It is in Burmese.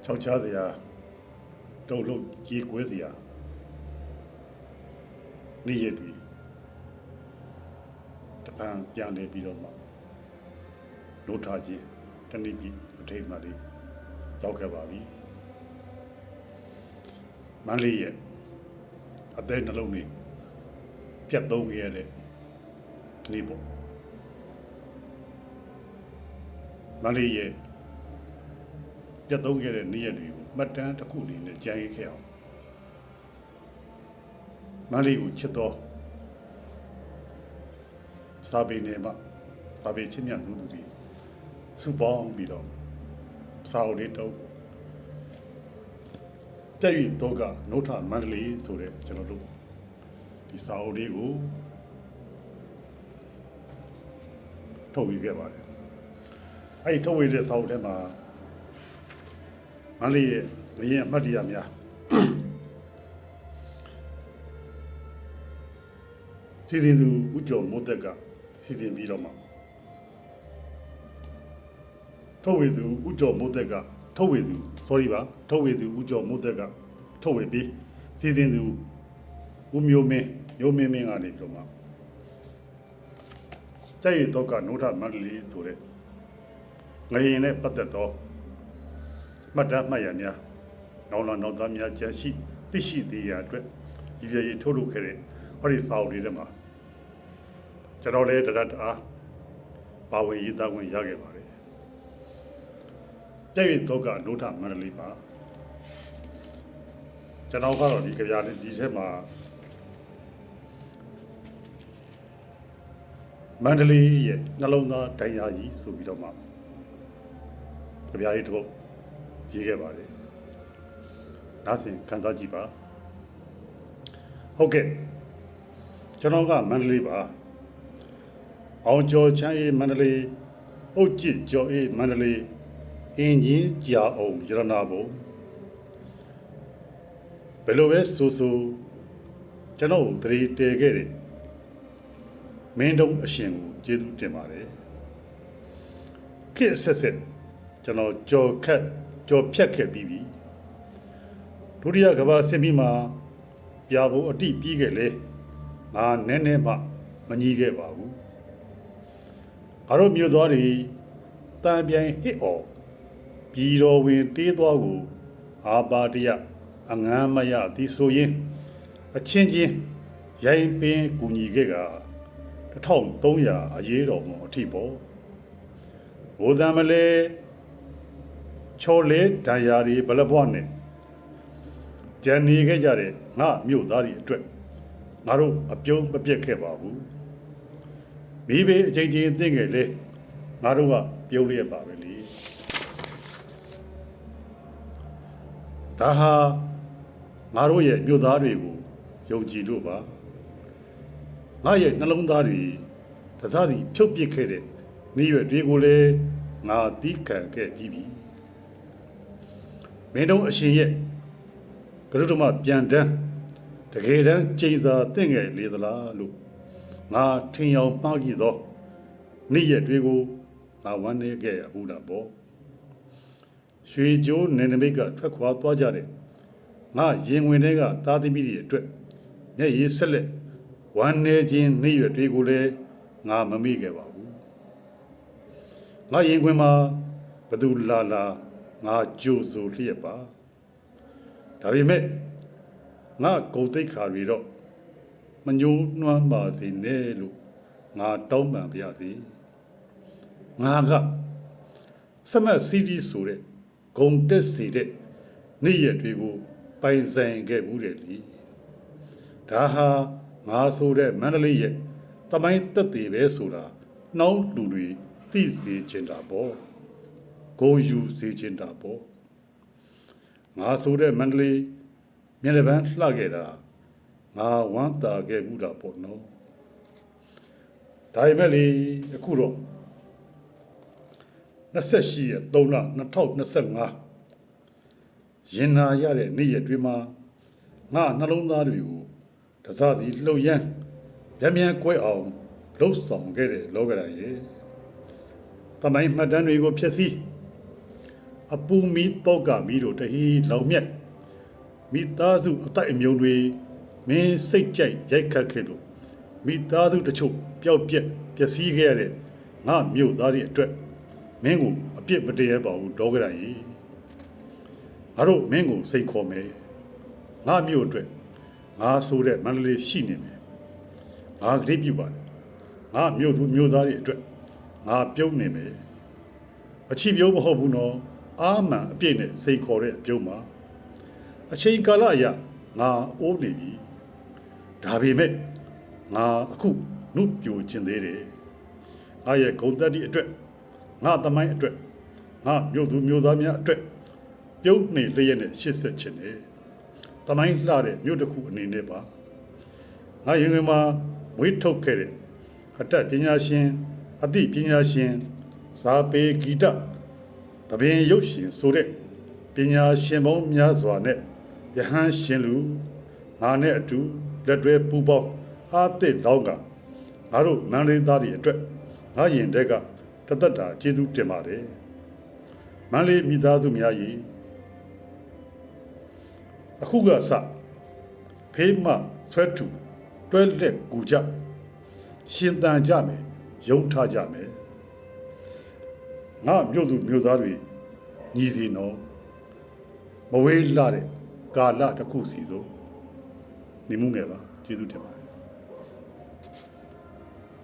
ချောက်ချားစရာတုံလို့ကြေးကွဲစရာနေ့ရက်တွေတပံပြန်နေပြီးတော့မှဒုထားခြင်းတနည်းပြီးအထိတ်မှလေးရောက်ခဲ့ပါပြီမန္တလေးရဲ့အသေးနှလုံးလေးပြတ်သုံးခဲ့ရတဲ့နေ့ပေါ့မန္တလေးရဲ့ပြတ်သုံးခဲ့တဲ့နေ့ရက်တွေကိုမှတ်တမ်းတစ်ခုအနေနဲ့ကြံခဲ့အောင်မန္တလေးကိုချစ်တော်စာပေနယ်မှာစာပေချင်းမြတ်သူတွေစုပေါင်းပြီးတော့စာအုပ်လေးတော့ပြည့်ရတော့ကနို့ထမန္တလေးဆိုတဲ့ကျွန်တော်တို့ဒီစာအုပ်လေးကိုထုတ်ဝေခဲ့ပါတယ်အဲ့ဒီထုတ်ဝေတဲ့စာအုပ်ထဲမှာမန္တလေးရဲ့မရင်အမှတ်တရများစီစဉ်သူဦးကျော်မိုးသက်ကစီစဉ်ပြီးတော့မှထုတ်ဝေသူဦးကျော်မိုးသက်ကထုတ်ဝေသူထုတ်ဝေသူဦးကျော်မိုးသက်ကထုတ်ဝေပြီးစီစဉ်သူဦးမျိုးမင်းကနေပြီးတော့မှကြိုက်ရတော့ကနို့ထမန္တလေးဆိုတဲ့ငရင်နဲ့ပတ်သက်တော့မှတ်တမ်းမှတ်ရများနောက်လာနောက်သားများကြရှိသိရှိသေးရအတွက်ရည်ရည်ထုတ်လုပ်ခဲ့တဲ့ဟောဒီစာအုပ်လေးတွေမှာကျွန်တော်လည်းတရတအားပါဝင်ရေးသားခွင့်ရခဲ့ပါတယ်ပြည့်ရတော့ကနို့ထမန္တလေးပါကျွန်တော်ကတော့ဒီကြပြလေးဒီထဲမှာမန္တလေးရဲ့နှလုံးသားဒိုင်ယာကြီးဆိုပြီးတော့မှကြပြလေးတစ်ပုဒ်ရေးခဲ့ပါတယ်နားဆင်ခန်းစားကြည့်ပါဟုတ်ကဲ့ကျွန်တော်ကမန္တလေးပါအောင်ကျော်ချမ်းအေးမန္တလေးပုတ်ကြည့်ကျော်အေးမန္တလေးအင်းကြီးကြာအောင်ရတနာဘုံဘယ်လိုပဲဆိုကျွန်တော်သတိတည်ခဲ့တယ်မင်းတို့အရှင်ကိုကျေးဇူးတင်ပါတယ်ခေတ်ဆက်ဆက်ကျွန်တော်ကြော်ဖြတ်ခဲ့ပြီးပြီဒုတိယကမ္ဘာစစ်ပြီးမှပြဖို့အတိပြီးခဲ့လေငါနည်းနည်းမှမညီခဲ့ပါဘူးငါတို့မြို့သားတွေတန်ပြိုင်ဟစ်အော်ပြည်တော်ဝင်တေးသွားကိုအာပါတရအငမ်းမရသည်ဆိုရင်အချင်းချင်းရိုင်းပင်ကူညီခဲ့က1300အရေးတော်မအထိပေါ့ဘိုးစံမလဲချော်လေဒဏ်ရာတွေဘလဘွားနဲ့ကြံနေခဲ့ကြတဲ့ငါမြို့သားတွေအတွက်ငါတို့အပြုံးမပြတ်ခဲ့ပါဘူးမိဘေးအချိန်ချင်းသိငယ်လေငါတို့ကပြုံးလျက်ပါပဲလေဒါဟာငါတို့ရဲ့မြို့သားတွေကိုယုံကြည်လို့ပါငါရဲ့နှလုံးသားတွေတစားစီဖြုတ်ပစ်ခဲ့တဲ့နေ့ရွယ်တွေကိုလည်းငါတီးခံခဲ့ပြီးပြီမင်းတို့အရှင်ရဲ့ကရုဏမပြန်တန်းတကယ်တမ်းချိန်စာတင့်ငယ်လေသလားလို့ငါထင်ရောက်မှားကြည့်သောနေ့ရက်တွေကိုငါဝမ်းနည်းခဲ့ရဘူးလားပေါ့ရွှေကြိုးနယ်နိမိတ်ကထွက်ခွာသွားကြတဲ့ငါရင်ဝင်တွေကသားသမီးတွေအတွက်မျက်ရည်ဆက်လက်ဝမ်းနည်းခြင်းနေ့ရက်တွေကိုလည်းငါမမေ့ခဲ့ပါဘူးငါရင်ခွင်မှာဘသူလာငါကြိုးဆိုလျက်ပါဒါပေမဲ့ငါဂုံတိတ်ခါတွေတော့မညှိုးနှွမ်းပါစေနဲ့လို့ငါတောင်းပန်ပါရစေငါကစမတ်စီဒီဆိုတဲ့ဂုံတက်စီတဲ့နေ့ရက်တွေကိုပိုင်ဆိုင်ခဲ့မှုတယ်လीဒါဟာငါဆိုတဲ့မန္တလေးရဲ့တမိုင်းတက်သေးပဲဆိုတာနှောင်းလူတွေသိစေချင်တာပေါ့ဂုံယူစေချင်တာပေါ့ငါဆိုတဲ့မန္တလေးမျက်နှာပန်းလှခဲ့တာငါဝမ်းသာခဲ့မှုတာပေါ့နော်ဒါပေမဲ့လေအခုတော့28ရက်3လ2025ရင်နာရတဲ့နေ့ရက်တွေမှာငါနှလုံးသားတွေကိုတစားစီလှုပ်ရမ်းမြန်ကွဲအောင်လှုပ်ဆောင်ခဲ့တဲ့လောကဓာတ်ရဲ့တမိုင်းမှတ်တမ်းတွေကိုဖျက်ဆီး အပူမီတောကမီတို့တဟီလောင်မြက်မိသားစုအတိုက်အမြုံတွေမင်းစိတ်ကြိုက်ရိုက်ခတ်ခဲ့လို့မိသားစုတချို့ပျောက်ပြက်ပျက်စီးခဲ့ရတဲ့ငါမြို့သားတွေအတွက်မင်းကိုအပြစ်မတရပါဘူးဒေါကရကြီးငါတို့မင်းကိုစိတ်ခေါ်မယ်ငါမြို့အတွက်ငါဆိုတဲ့မန္တလေးရှိနေမယ်ငါကြိတ်ပြပါတယ်ငါမြို့သူမြို့သားတွေအတွက်ငါပြုံးနေမယ်အချီပြုံးမဟုတ်ဘူးနော်အာမန်အပြည့်နဲ့စိတ်ခေါ်တဲ့အပြုံးမှာအချိန်ကာလအရငါအိုးနေပြီဒါပေမဲ့ငါအခုနုပြိုခြင်းသေးတယ်ငါရဲ့ဂုံတက်ဒီအတွက်ငါသမိုင်းအတွက်ငါမြို့သူမြို့သားများအတွက်ပြုံးနေလျက်နဲ့ရှစ်ဆက်ခြင်းတယ်သမိုင်းလှတဲ့မြို့တစ်ခုအနေနဲ့ပါငါရင်ဝင်မှာမွေးထုတ်ခဲ့တဲ့အတတ်ပညာရှင်အသိပညာရှင်ဇာပေဂီတတပင်ရုပ်ရှင်ဆိုတဲ့ပညာရှင်ပေါင်းများစွာနဲ့ယဟန်ရှင်လူငါနဲ့အတူလက်တွဲပူးပေါင်းအားသစ်လောင်းကငါတို့မန္တလေးသားတွေအတွက်ငါရင်တဲ့ကတသက်တာကျေးဇူးတင်ပါတယ်မန္တလေးမိသားစုများကြီးအခုကစဖေးမဆွဲတူတွဲလက်ကူကြရှင်တန်ကြမယ်ယုံထားကြမယ်ငါမြို့သူမြို့သားတွေညီစီနော်မဝေးလာတဲ့ကာလတစ်ခုစီဆိုနေမှုငယ်ပါကျေးဇူးတင်ပါတယ်